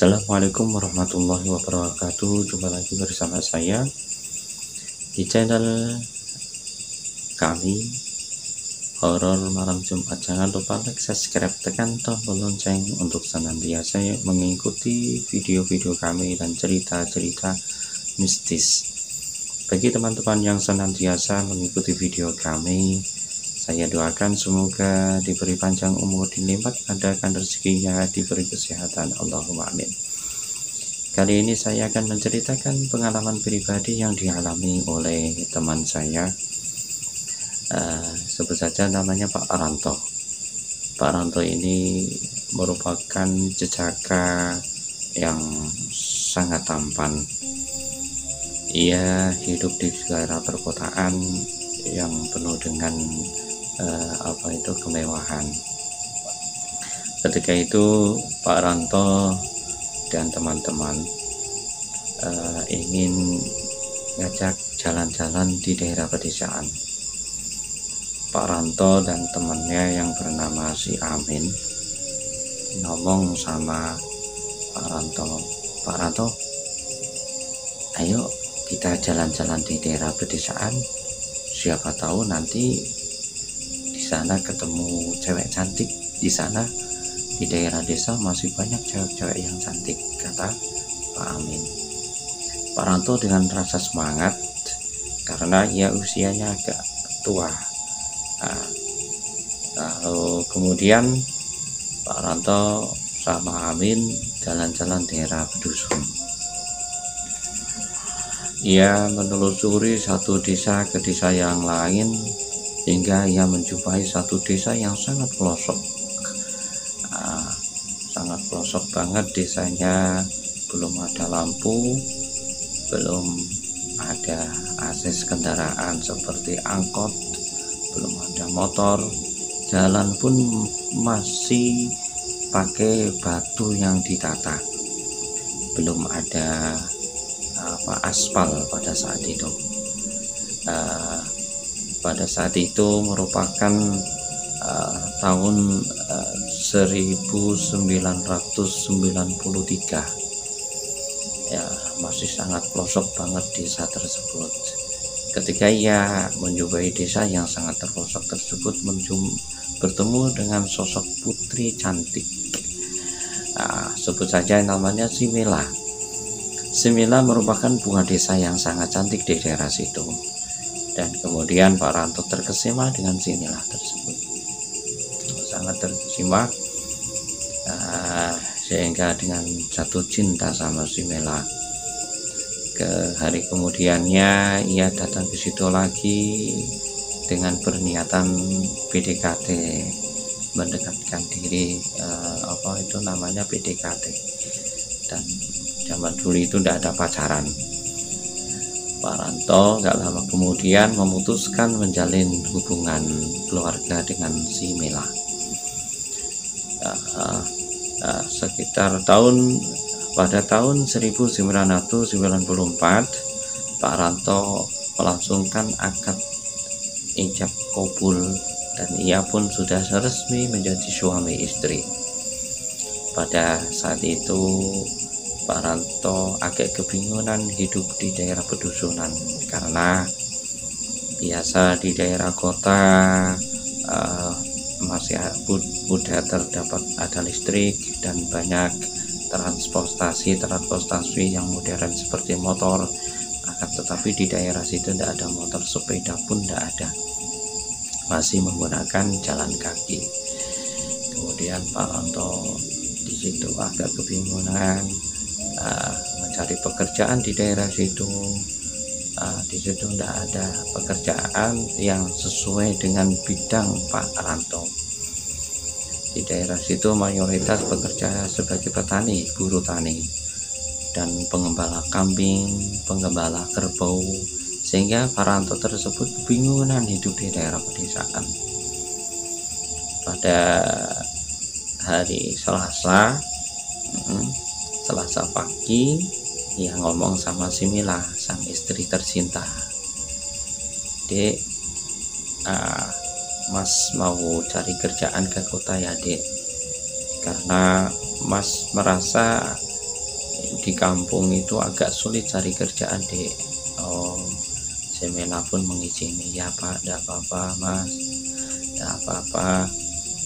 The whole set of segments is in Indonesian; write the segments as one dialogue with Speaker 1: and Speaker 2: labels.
Speaker 1: Assalamualaikum warahmatullahi wabarakatuh. Jumpa lagi bersama saya di channel kami Horor Malam Jumat. Jangan lupa like, subscribe, tekan tombol lonceng untuk senantiasa mengikuti video-video kami dan cerita-cerita mistis. Bagi teman-teman yang senantiasa mengikuti video kami, saya doakan semoga diberi panjang umur, dilipat gandakan rezekinya, diberi kesehatan, Allahumma amin. Kali ini saya akan menceritakan pengalaman pribadi yang dialami oleh teman saya. Sebut saja namanya Pak Ranto. Pak Ranto ini merupakan jejaka yang sangat tampan. Ia hidup di daerah perkotaan yang penuh dengan kemewahan. Ketika itu Pak Ranto dan teman-teman ingin ngajak jalan-jalan di daerah pedesaan. Pak Ranto dan temannya yang bernama si Amin ngomong sama Pak Ranto, ayo kita jalan-jalan di daerah pedesaan, siapa tahu nanti di sana ketemu cewek cantik. Di sana di daerah desa masih banyak cewek-cewek yang cantik, kata Pak Amin. Pak Ranto dengan rasa semangat karena ia usianya agak tua. Lalu kemudian Pak Ranto sama Amin jalan-jalan daerah pedusun. Ia menelusuri satu desa ke desa yang lain hingga ia menjumpai satu desa yang sangat pelosok. Sangat pelosok banget desanya, belum ada lampu, belum ada akses kendaraan seperti angkot, belum ada motor, jalan pun masih pakai batu yang ditata, belum ada aspal pada saat itu. Pada saat itu merupakan tahun 1993. Ya, masih sangat pelosok banget desa tersebut. Ketika ia menjumpai desa yang sangat terpelosok tersebut, bertemu dengan sosok putri cantik. Sebut saja namanya si Mila. Si Mila merupakan bunga desa yang sangat cantik di daerah situ. Dan kemudian Pak Ranto terkesima dengan si Mila tersebut. Sangat terkesima sehingga dengan jatuh cinta sama si Mila. Ke hari kemudiannya ia datang ke situ lagi dengan berniatan PDKT, mendekatkan diri, PDKT. Dan zaman dulu itu tidak ada pacaran. Pak Ranto gak lama kemudian memutuskan menjalin hubungan keluarga dengan si Mila. Pada tahun 1994 Pak Ranto melangsungkan akad ijab kabul dan ia pun sudah resmi menjadi suami istri. Pada saat itu Pak Ranto agak kebingungan hidup di daerah pedusunan karena biasa di daerah kota masih mudah terdapat ada listrik dan banyak transportasi yang modern seperti motor. Akan tetapi di daerah situ tidak ada motor, sepeda pun tidak ada, masih menggunakan jalan kaki. Kemudian Pak Ranto di situ agak kebingungan mencari pekerjaan di daerah situ. Di situ tidak ada pekerjaan yang sesuai dengan bidang Pak Ranto. Di daerah situ mayoritas bekerja sebagai petani, buruh tani, dan pengembala kambing, pengembala kerbau, sehingga Pak Ranto tersebut kebingungan hidup di daerah pedesaan. Pada hari Selasa pagi, ia ngomong sama si Mila, sang istri tercinta, Dek, Mas mau cari kerjaan ke kota ya Dek, karena Mas merasa di kampung itu agak sulit cari kerjaan, Dek. Oh, Semena pun mengizini, ya Pak, tidak apa-apa Mas, tidak apa-apa,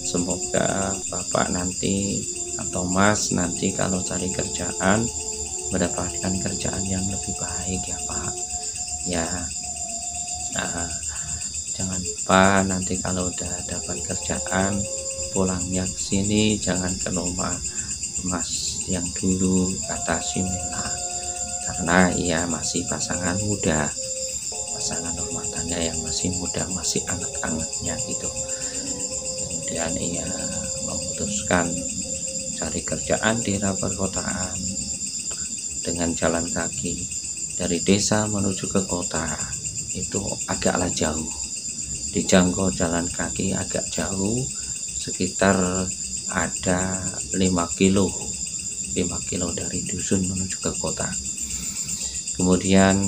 Speaker 1: semoga Bapak nanti atau Mas nanti kalau cari kerjaan mendapatkan kerjaan yang lebih baik ya Pak ya. Nah, jangan lupa nanti kalau udah dapat kerjaan pulangnya ke sini, jangan ke rumah Mas yang dulu, kata si Mela, karena ia masih pasangan muda, pasangan rumah tangga yang masih muda, masih anget-angetnya gitu. Kemudian ia memutuskan cari kerjaan di perkotaan dengan jalan kaki dari desa menuju ke kota. Itu agaklah jauh, dijangkau jalan kaki agak jauh, sekitar ada 5 kilo dari dusun menuju ke kota. Kemudian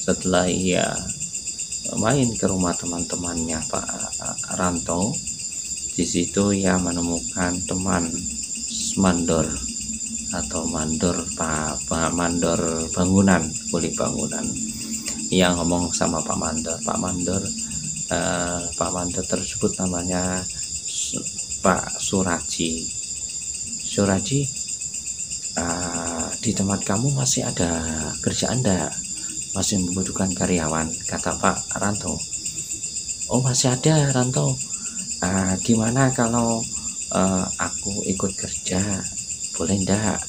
Speaker 1: setelah ia main ke rumah teman-temannya Pak Ranto, di situ ia menemukan teman mandor atau mandor mandor bangunan, kuli bangunan. Ia ngomong sama Pak Mandor, Pak Mandor tersebut namanya Pak Suraji. Di tempat kamu masih ada kerjaan enggak? Masih membutuhkan karyawan, kata Pak Ranto. Oh masih ada Ranto. Gimana kalau aku ikut kerja, boleh enggak?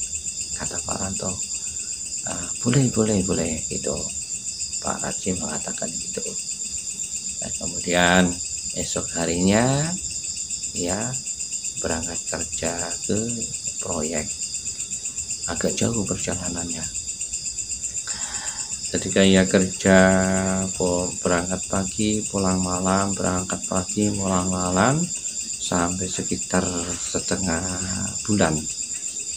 Speaker 1: Kata Pak Ranto. Boleh gitu. Pak Raji mengatakan gitu. Dan kemudian esok harinya ia berangkat kerja ke proyek. Agak jauh perjalanannya. Ketika ia kerja berangkat pagi pulang malam, berangkat pagi pulang malam, sampai sekitar setengah bulan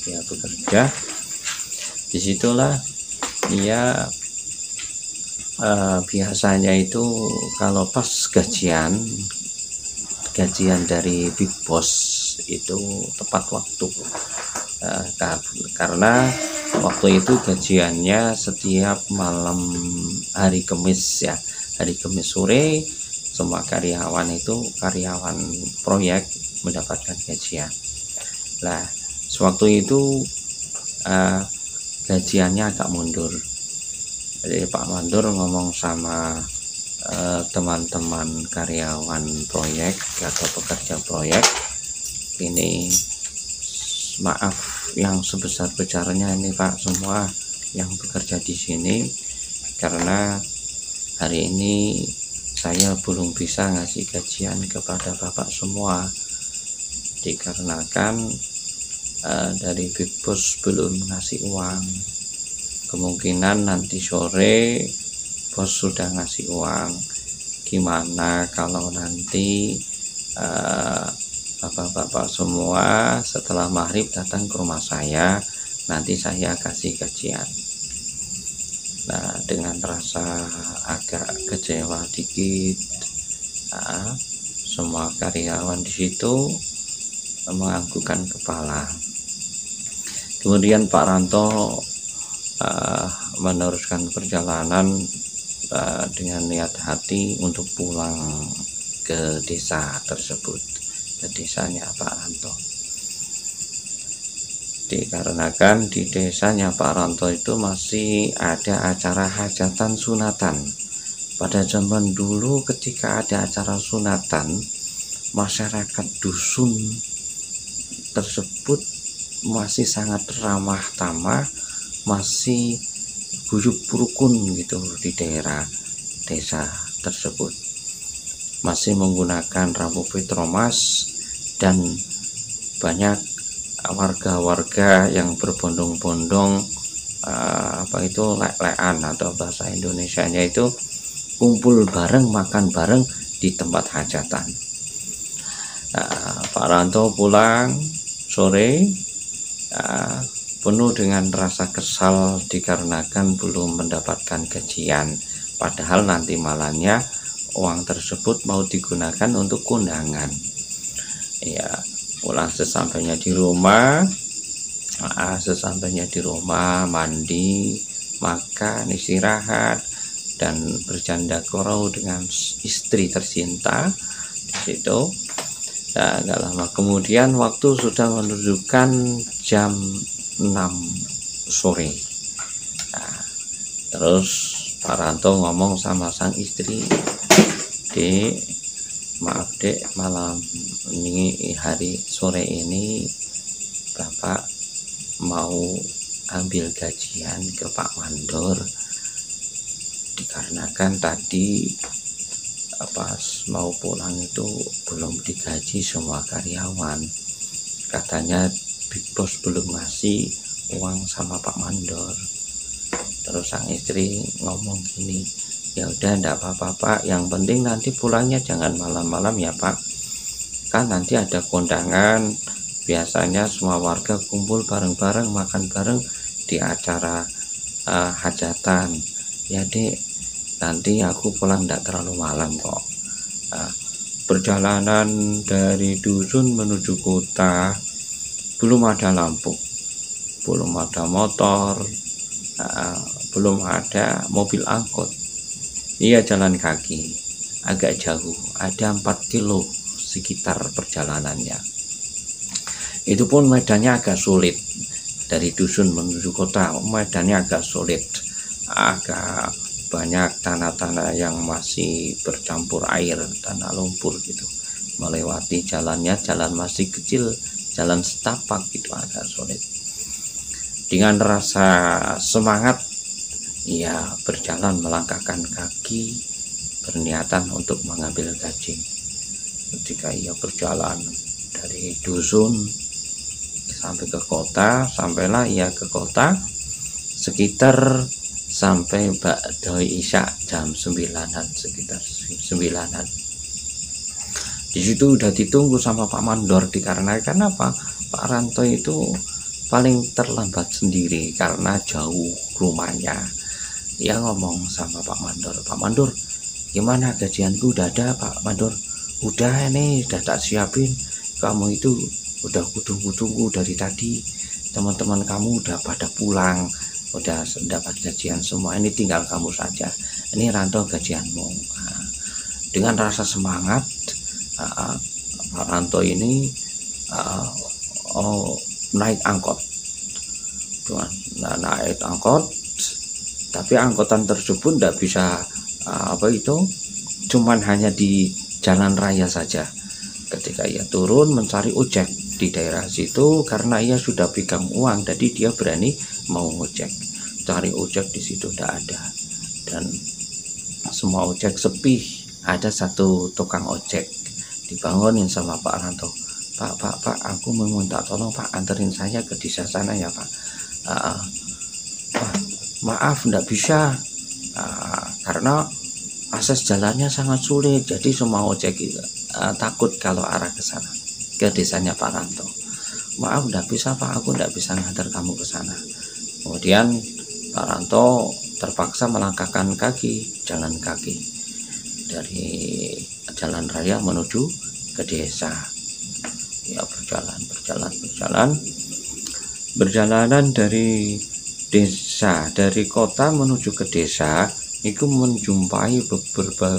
Speaker 1: ia bekerja. Disitulah ia biasanya itu kalau pas gajian dari Big Boss itu tepat waktu, karena waktu itu gajiannya setiap malam hari Kamis ya, hari Kamis sore semua karyawan proyek mendapatkan gajian. Nah sewaktu itu gajiannya agak mundur. Jadi Pak Mandor ngomong sama teman-teman karyawan proyek atau pekerja proyek, ini maaf yang sebesar-besarnya ini Pak semua yang bekerja di sini, karena hari ini saya belum bisa ngasih gajian kepada Bapak semua, dikarenakan dari Big Boss belum ngasih uang. Kemungkinan nanti sore bos sudah ngasih uang. Gimana kalau nanti bapak-bapak semua setelah maghrib datang ke rumah saya, nanti saya kasih gajian. Nah dengan rasa agak kecewa dikit, semua karyawan di situ menganggukkan kepala. Kemudian Pak Ranto meneruskan perjalanan dengan niat hati untuk pulang ke desa tersebut, ke desanya Pak Ranto. Dikarenakan di desanya Pak Ranto itu masih ada acara hajatan sunatan. Pada zaman dulu ketika ada acara sunatan, masyarakat dusun tersebut masih sangat ramah tamah, masih guyup rukun gitu di daerah desa tersebut, masih menggunakan rambu petromas, dan banyak warga-warga yang berbondong-bondong lek-lekan atau bahasa Indonesianya itu kumpul bareng, makan bareng di tempat hajatan. Pak Ranto pulang sore penuh dengan rasa kesal dikarenakan belum mendapatkan gajian, padahal nanti malamnya uang tersebut mau digunakan untuk kondangan. Ya, pulang sesampainya di rumah Sesampainya di rumah, mandi, makan, istirahat, dan bercanda korau dengan istri tercinta di situ. Nah, gak lama kemudian waktu sudah menunjukkan jam 6 sore. Nah, terus Pak Ranto ngomong sama sang istri, "Dek, maaf dek, malam ini hari sore ini Bapak mau ambil gajian ke Pak Mandor, dikarenakan tadi pas mau pulang itu belum digaji semua karyawan, katanya Big Boss belum ngasih uang sama Pak Mandor." Terus sang istri ngomong gini, "Ya udah enggak apa-apa Pak, yang penting nanti pulangnya jangan malam-malam ya Pak, kan nanti ada kondangan, biasanya semua warga kumpul bareng-bareng, makan bareng di acara hajatan. Ya Dek, nanti aku pulang tidak terlalu malam kok." Perjalanan dari dusun menuju kota, belum ada lampu, belum ada motor, belum ada mobil angkot. Iya, jalan kaki agak jauh, ada 4 kilo sekitar perjalanannya. Itu pun medannya agak sulit. Dari dusun menuju kota, medannya agak sulit, agak banyak tanah-tanah yang masih bercampur air, tanah lumpur gitu. Melewati jalannya, jalan masih kecil, jalan setapak gitu, agak sulit. Dengan rasa semangat, ia berjalan melangkahkan kaki, berniatan untuk mengambil gaji. Ketika ia berjalan dari dusun sampai ke kota, sampailah ia ke kota sekitar sampai ba'da isya jam 9-an, sekitar 9-an. Di situ udah ditunggu sama Pak Mandor, dikarenakan apa? Pak Ranto itu paling terlambat sendiri karena jauh rumahnya. Ia ngomong sama Pak Mandor, "Pak Mandor, gimana gajianku udah ada Pak Mandor?" "Udah nih, udah tak siapin. Kamu itu udah kutunggu-tunggu dari tadi. Teman-teman kamu udah pada pulang, udah dapat gajian semua. Ini tinggal kamu saja. Ini Ranto gajianmu." Dengan rasa semangat, Pak Ranto ini naik angkot. Naik angkot, tapi angkutan tersebut tidak bisa cuman hanya di jalan raya saja. Ketika ia turun mencari ojek di daerah situ, karena ia sudah pegang uang, jadi dia berani mau ngojek. Cari ojek di situ tidak ada, dan semua ojek sepi. Ada satu tukang ojek, dibangunin sama Pak Ranto, Pak, aku meminta tolong Pak, anterin saya ke desa sana ya Pak." "Maaf, tidak bisa, karena akses jalannya sangat sulit, jadi semua ojek takut kalau arah ke sana, ke desanya Pak Ranto." "Maaf, tidak bisa Pak, aku tidak bisa ngantar kamu ke sana." Kemudian Pak Ranto terpaksa melangkahkan kaki, jalan kaki dari jalan raya menuju ke desa. Ya, berjalanan dari desa, dari kota menuju ke desa, itu menjumpai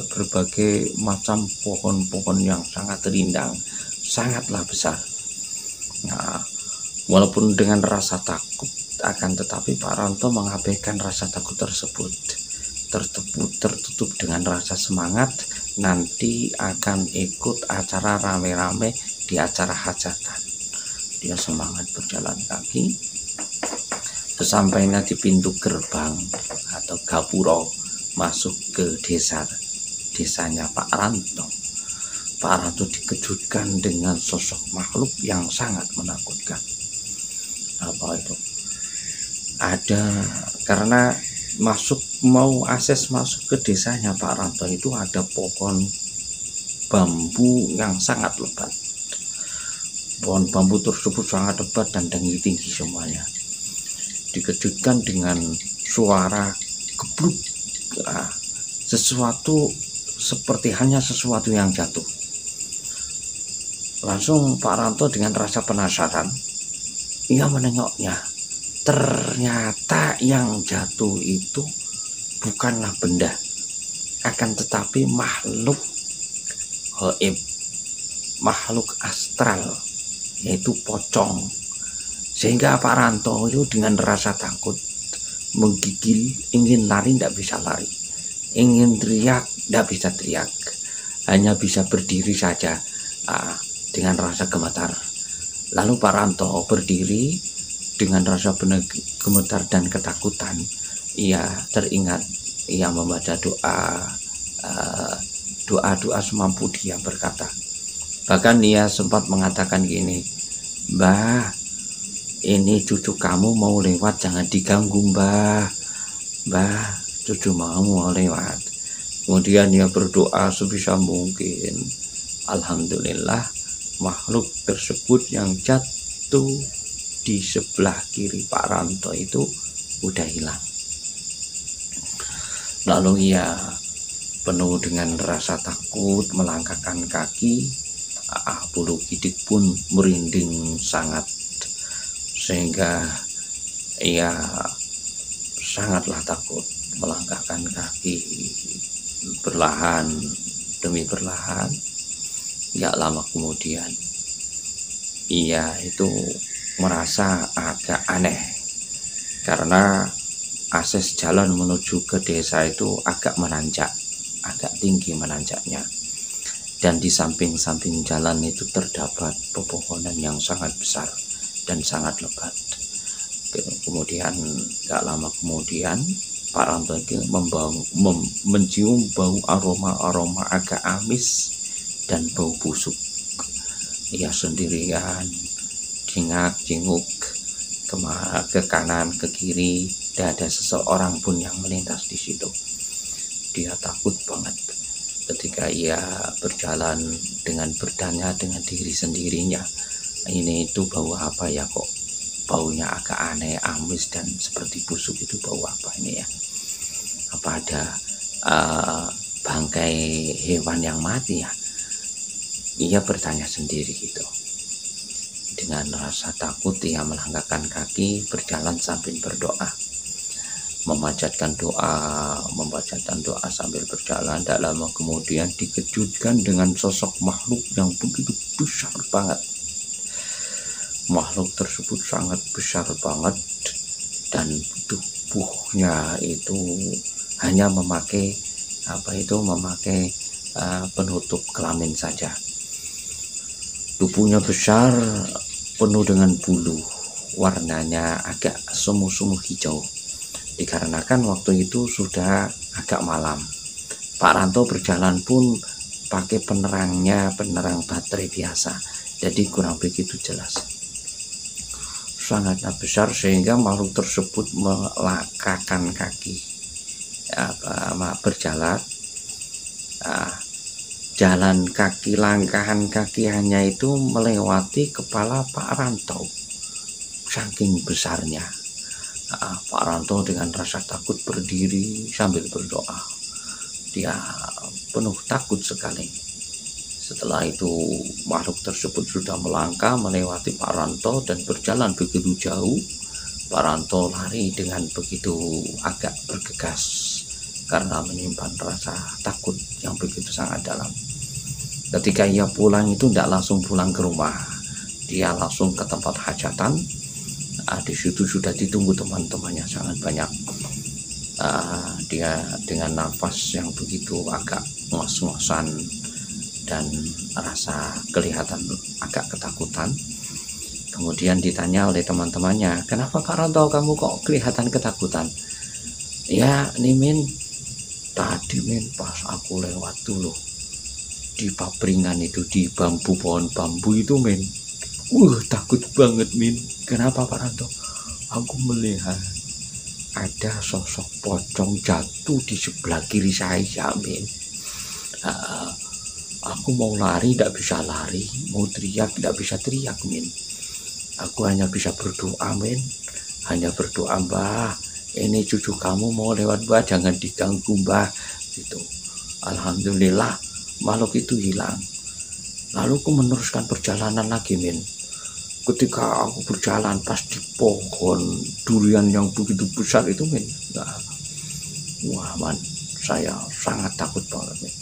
Speaker 1: berbagai macam pohon-pohon yang sangat rindang, sangatlah besar. Nah, walaupun dengan rasa takut, akan tetapi Pak Ranto mengabaikan rasa takut tersebut, tertutup dengan rasa semangat nanti akan ikut acara rame-rame di acara hajatan. Dia semangat berjalan kaki. Sesampainya di pintu gerbang atau gapuro masuk ke desanya Pak Ranto, Pak Ranto dikejutkan dengan sosok makhluk yang sangat menakutkan. Apa itu? Ada, karena mau akses masuk ke desanya Pak Ranto itu ada pohon bambu yang sangat lebat. Pohon bambu tersebut sangat lebat dan tinggi-tinggi semuanya. Dikejutkan dengan suara gebluk, sesuatu seperti hanya sesuatu yang jatuh. Langsung Pak Ranto dengan rasa penasaran ia menengoknya. Ternyata yang jatuh itu bukanlah benda, akan tetapi makhluk gaib, makhluk astral, yaitu pocong. Sehingga Pak Ranto itu dengan rasa takut menggigil, ingin lari tidak bisa lari, ingin teriak tidak bisa teriak, hanya bisa berdiri saja dengan rasa gemetar. Lalu Pak Ranto berdiri dengan rasa gemetar dan ketakutan. Ia teringat, ia membaca doa semampu dia berkata. Bahkan ia sempat mengatakan gini, "Mbah, ini cucu kamu mau lewat, jangan diganggu mbah. Mbah, cucu mau lewat." Kemudian ia berdoa sebisa mungkin. Alhamdulillah, makhluk tersebut yang jatuh di sebelah kiri Pak Ranto itu udah hilang. Lalu ia penuh dengan rasa takut melangkahkan kaki. Bulu gidik pun merinding sangat, sehingga ia sangatlah takut melangkahkan kaki berlahan demi berlahan. Gak lama kemudian ia itu merasa agak aneh karena akses jalan menuju ke desa itu agak menanjak, agak tinggi menanjaknya, dan di samping-samping jalan itu terdapat pepohonan yang sangat besar dan sangat lebat. Kemudian gak lama kemudian Pak Ranto mencium bau aroma agak amis dan bau busuk. Ia sendirian jingak-jinguk ke kanan ke kiri, tidak ada seseorang pun yang melintas di situ. Dia takut banget ketika ia berjalan dengan bertanya dengan diri sendirinya, ini itu bau apa ya, kok baunya agak aneh, amis dan seperti busuk, itu bau apa ini ya? Apa ada bangkai hewan yang mati ya? Ia bertanya sendiri gitu. Dengan rasa takut ia melangkahkan kaki, berjalan sambil berdoa, membacakan doa sambil berjalan. Tak lama kemudian dikejutkan dengan sosok makhluk yang begitu besar banget. Makhluk tersebut sangat besar banget dan tubuhnya itu hanya memakai penutup kelamin saja. Tubuhnya besar, penuh dengan bulu, warnanya agak semu-semu hijau. Dikarenakan waktu itu sudah agak malam, Pak Ranto berjalan pun pakai penerang baterai biasa, jadi kurang begitu jelas. Sangatlah besar sehingga makhluk tersebut melangkahkan kaki, berjalan. Jalan kaki, langkahan kaki hanya itu melewati kepala Pak Ranto, saking besarnya. Pak Ranto dengan rasa takut berdiri sambil berdoa. Dia penuh takut sekali. Setelah itu makhluk tersebut sudah melangkah melewati Pak Ranto dan berjalan begitu jauh. Pak Ranto lari dengan begitu agak bergegas karena menyimpan rasa takut yang begitu sangat dalam. Ketika ia pulang itu tidak langsung pulang ke rumah, dia langsung ke tempat hajatan. Di situ sudah ditunggu teman-temannya sangat banyak. Dia dengan nafas yang begitu agak ngos-ngosan dan rasa kelihatan agak ketakutan. Kemudian ditanya oleh teman-temannya, "Kenapa Pak Ranto kamu kok kelihatan ketakutan?" "Ya nih Min, tadi Min pas aku lewat dulu di papringan itu, di pohon bambu itu Min, takut banget Min." "Kenapa Pak Ranto?" "Aku melihat ada sosok pocong jatuh di sebelah kiri saya Min. Aku mau lari tidak bisa lari, mau teriak tidak bisa teriak Min. Aku hanya bisa berdoa Min, hanya berdoa, Mbah, ini cucu kamu mau lewat Mbah, jangan diganggu Mbah," gitu. Alhamdulillah makhluk itu hilang. Lalu aku meneruskan perjalanan lagi Min. ketika aku berjalan pas di pohon durian yang begitu besar itu men, wah man, saya sangat takut banget men,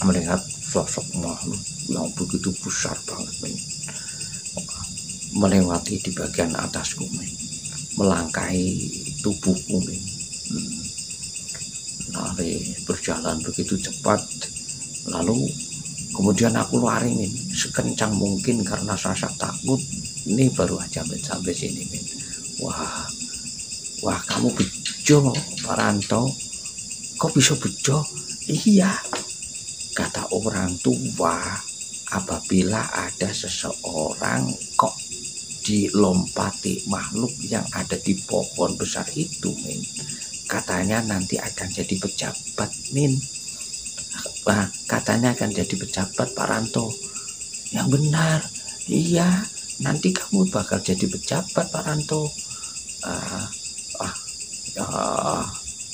Speaker 1: melihat sosok makhluk yang begitu besar banget men, melewati di bagian atasku men, melangkahi tubuhku men. Lari berjalan begitu cepat, lalu kemudian aku lari men, sekencang mungkin karena rasa takut. Ini baru aja sampai sini men. Wah kamu bejo Pak Ranto, kok bisa bejo? Iya, kata orang tua, apabila ada seseorang kok dilompati makhluk yang ada di pohon besar itu men, katanya nanti akan jadi pejabat min. Nah, katanya akan jadi pejabat Pak Ranto. Yang benar, iya, nanti kamu bakal jadi pejabat Pak Ranto.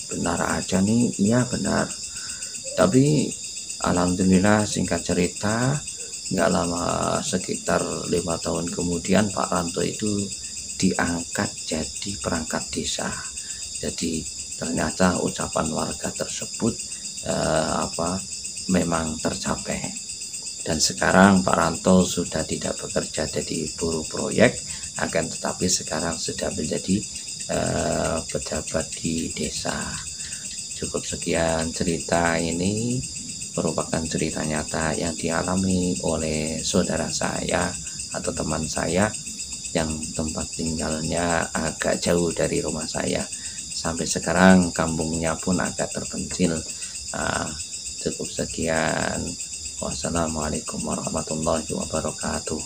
Speaker 1: Benar aja nih, iya benar. Tapi alhamdulillah singkat cerita, nggak lama sekitar 5 tahun kemudian Pak Ranto itu diangkat jadi perangkat desa. Jadi ternyata ucapan warga tersebut memang tercapai, dan sekarang Pak Ranto sudah tidak bekerja jadi buruh proyek, akan tetapi sekarang sudah menjadi pejabat di desa. Cukup sekian cerita ini, merupakan cerita nyata yang dialami oleh saudara saya atau teman saya yang tempat tinggalnya agak jauh dari rumah saya. Sampai sekarang kampungnya pun agak terpencil. Cukup sekian. Wassalamualaikum warahmatullahi wabarakatuh.